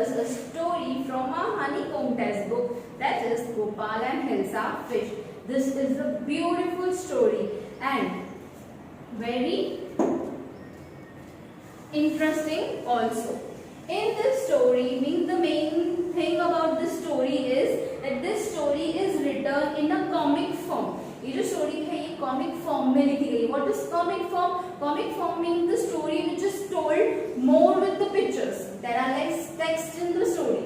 us a story from a honeycomb textbook, that is Gopal and Hilsa Fish. This is a beautiful story and very interesting also. In this story, means the main thing about this story is that this story is written in a comic form. ये जो story है ये comic form में लिखी गई. What is comic form? Comic form means the story which is told more with the pictures. There are less text in the story.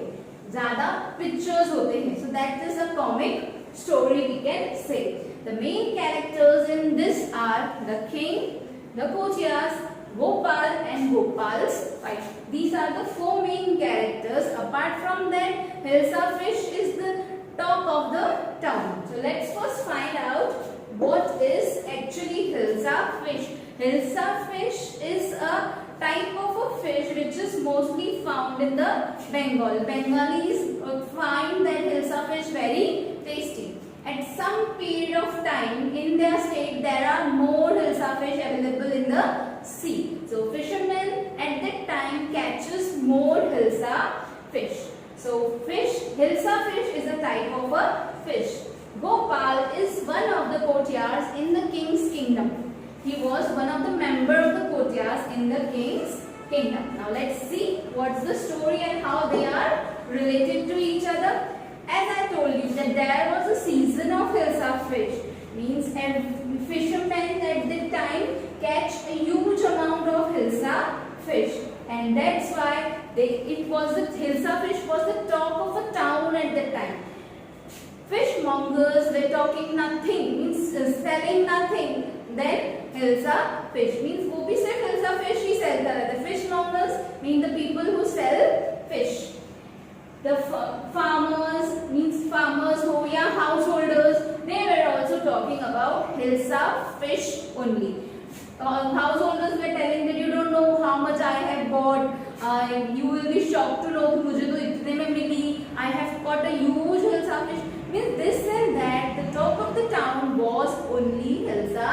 ज़्यादा pictures होते हैं. So that is a comic story we can say. The main characters in this are the king, the courtiers, Gopal and Gopal's wife. These are the four main characters. Apart from that, Hilsa Fish is the talk of the town. So let's first find out what is actually Hilsa Fish. Hilsa Fish is a type of a fish which is mostly found in the Bengal. Bengalis find that Hilsa Fish very tasty. At some period of time in their state, there are more Hilsa fish available in the sea. So fishermen at that time catches more Hilsa fish. So Hilsa fish is a type of a fish. Gopal is one of the courtiers in the king's kingdom. He was one of the member of the courtiers in the king's kingdom. Now let's see what's the story and how they are related to each other. As I told you that there was a season of Hilsa fish, means fishermen at that time catch a huge amount of Hilsa fish, and that's why Hilsa fish was the talk of a town at that time. Fishmongers were talking nothing, means selling nothing. Then Hilsa fish means वो भी सिर्फ Hilsa fish ही sell कर रहे थे. Fishmongers mean the people who sell fish. The farmers means farmers हो या householders, they were also talking about Hilsa fish only. Householders were telling that you don't know how much I have bought. You will be shocked to know कि मुझे तो इतने में मिली. I have got a huge Hilsa fish. Means this and that. The talk of the town was only Hilsa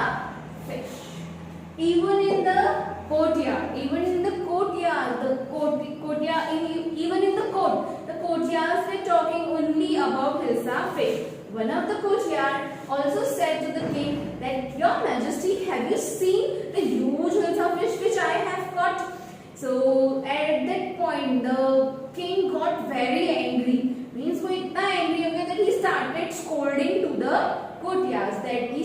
fish. Even in the courtyard, even in the court, the courtiers were talking only about Hilsa fish. One of the courtiers also said to the king that, Your Majesty, have you seen the huge Hilsa fish which I have caught? So at that point, the king got very angry. Means वो इतना angry हो गया that he started scolding to the courtiers. He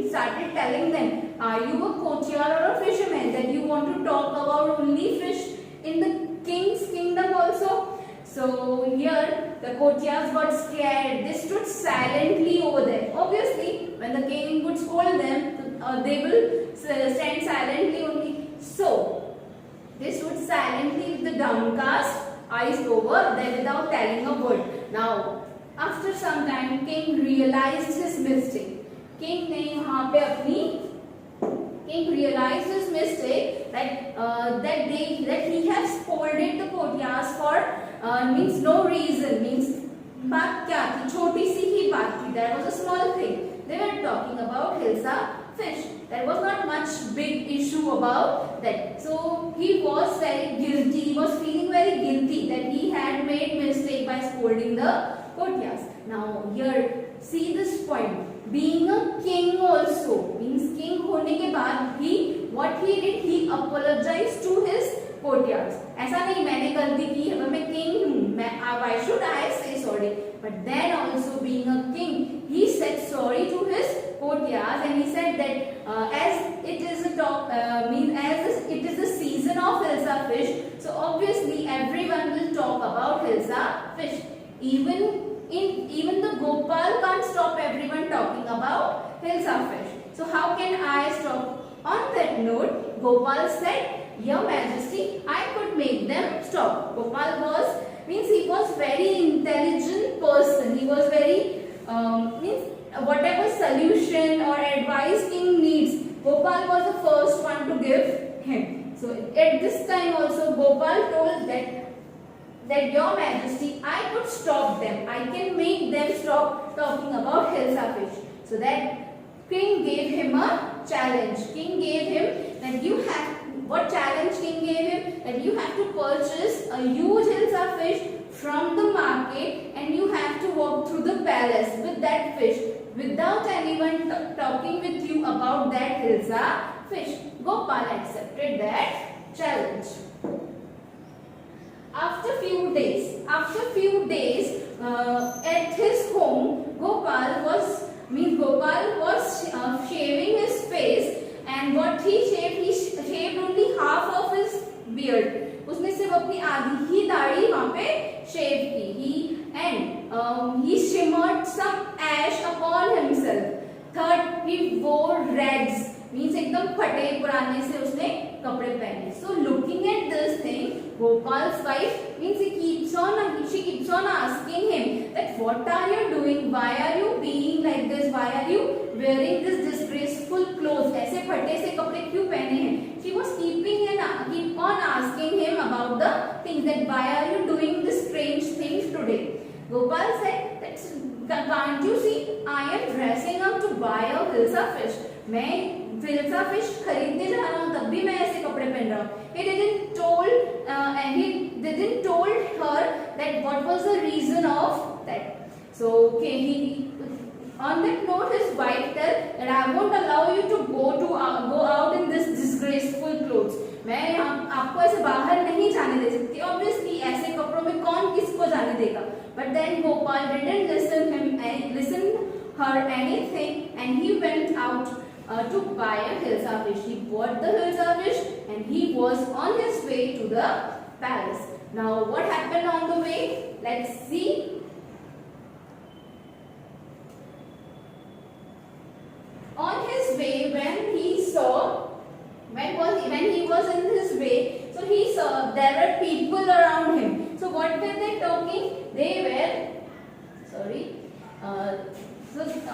started telling them, are you a courtier or a fisherman that you want to talk about only fish in the king's kingdom also? So here the courtiers got scared. They stood silently over there. Obviously, when the king would scold them, they will stand silently only. So they stood silently with the downcast eyes over there without telling a word. Now, after some time, king realized his mistake. King realized his mistake that he has scolded the courtiers for means no reason. Means बात क्या थी? छोटी सी ही बात थी. There was a small thing. They were talking about Hilsa fish. There was not much big issue about that. So he was very guilty. He was feeling very guilty that he had made mistake by scolding the courtiers. Now here, see this point. Being a king also means king होने के बाद भी what he did, he apologized to his courtiers. ऐसा नहीं मैंने गलती की है, मैं king हूँ, why should I say sorry? But then also being a king, he said sorry to his courtiers and he said that as it is it is the season of Hilsa fish, so obviously everyone will talk about Hilsa fish. Even the Gopal can't stop everyone talking about Hilsa fish. So how can I stop? On that note, Gopal said, Your Majesty, I could make them stop. Gopal he was very intelligent person. He was very whatever solution or advice king needs, Gopal was the first one to give him. So at this time also Gopal told that Your Majesty, I could stop them. I can make them stop talking about Hilsa fish. So that king gave him a challenge. King gave him that you have what challenge king gave him? That you have to purchase a huge hilsa fish from the market and you have to walk through the palace with that fish without anyone talking with you about that hilsa fish. Gopal accepted that challenge. After few days, at his home, Gopal was shaving his face, and what he shaved only half of his beard. उसने सिर्फ अपनी आधी ही दाढ़ी वहाँ पे शेव की. He shimmered some ash upon himself. Third, he wore rags. Means एकदम फटे पुराने से उसने कपड़े पहने. So looking at this thing, Gopal's wife means she keeps on asking him that what are you doing? Why are you being like this? Why are you wearing this disgraceful clothes? ऐसे फटे से कपड़े क्यों पहने हैं? She was keep on asking him about the things, that why are you doing this strange things today? Gopal said that can't you see I am dressing up to buy a hilsa fish. मैं hilsa fish खरीदने जा रहा हूँ, तब भी मैं ऐसे कपड़े पहन रहा हूँ. He didn't told her that what was the reason of that. So on that note, his wife tell that I won't allow you to go out in this disgraceful clothes. मैं आपको ऐसे बाहर नहीं जाने दे सकती. Obviously ऐसे कपड़ों में कौन किसको जाने देगा. But then Gopal didn't listen her anything, and he went out to buy a hilsa fish. He bought the hilsa fish and he was on his way to the palace. Now what happened on the way? Let's see. On his way, when he was in his way, so he saw there were people around him. So what were they talking? They were so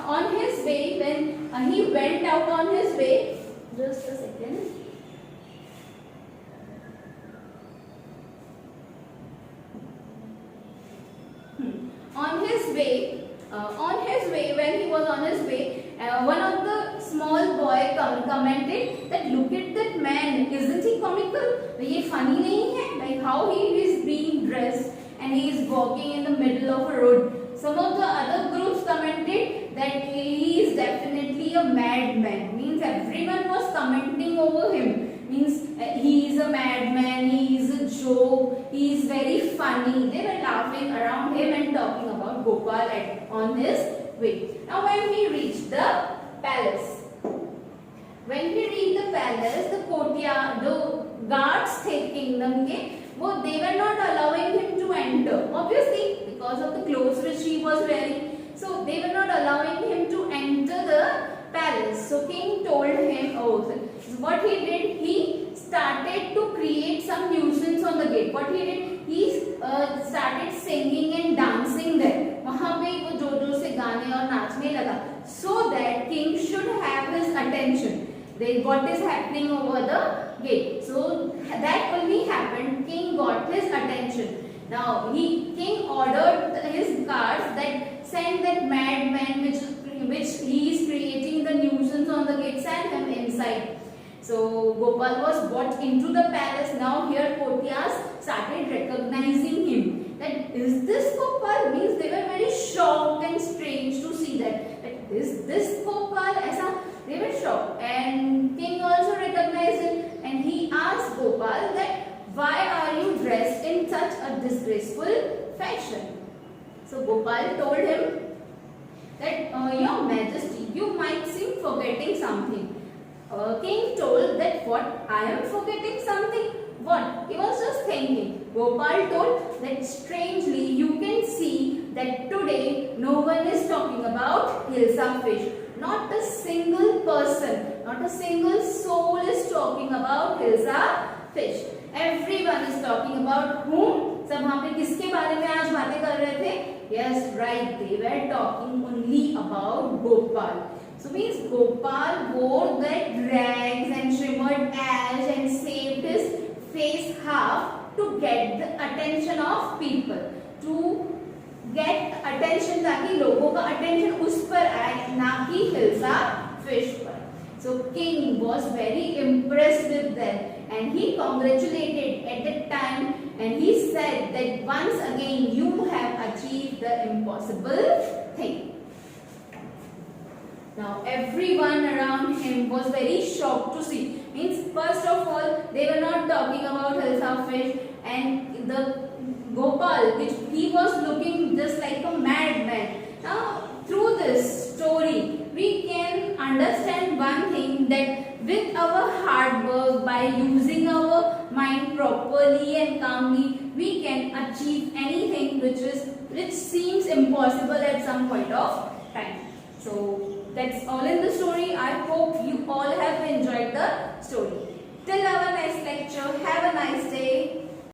on his way, when he went out on his way, just a second. On his way, when he was on his way, one of the small boy commented that look at that man, isn't he comical? ये funny नहीं है? Like how he is being dressed and he is walking in the middle of a road. Some of the other groups commented that he is definitely a madman. Means everyone was commenting over him. Means he is a madman, he is a joke, he is very funny. They were laughing around him and talking about Gopal on his way. Now when he reached the palace, the guards थे kingdom के, they were not allowing him to enter. Obviously because of the clothes which he was wearing. So they were not allowing him to enter the palace. So king told him, so what he did, he started to create some nuisance on the gate. What he did, he started singing and dancing there. वहाँ पे वो जोर-जोर से गाने और नाचने लगा, so that king should have his attention. Then what is happening over the gate? So that only happened. King got his attention. Now king ordered his guards that send that madman which he is creating the nuisance on the gate, send him inside. So Gopal was brought into the palace. Now here courtiers started recognizing him. That is this Gopal? Means they were very shocked and strange to see that is this Gopal? ऐसा they were shocked. And king also recognized him, and he asked Gopal that why are you dressed in such a disgraceful fashion? So Gopal told him that your majesty, you might seem forgetting something. King told that what, I am forgetting something? What? He was just thinking. Gopal told that strangely you can see that today no one is talking about hilsa fish. Not a single person, not a single soul is talking about hilsa fish. Everyone is talking about whom? सब वहाँ पे किसके बारे में आज बातें कर रहे थे? Yes, right. They were talking only about Gopal. So means Gopal wore that rags and shimmered ash and saved his face half to get the attention of people. To get attention ताकि लोगों का attention उस पर आए, ना कि hilsa fish पर. So king was very impressed with them, and he congratulated at that time, and he said that once again you have achieved the impossible thing. Now everyone around him was very shocked to see. Means first of all they were not talking about Hilsa fish, and the Gopal, which he was looking just like a madman. Now through this story we can understand one thing, that with our hard work, by using our mind properly and calmly, we can achieve anything which seems impossible at some point of time. So that's all in the story. I hope you all have enjoyed the story. Till our next lecture, have a nice day.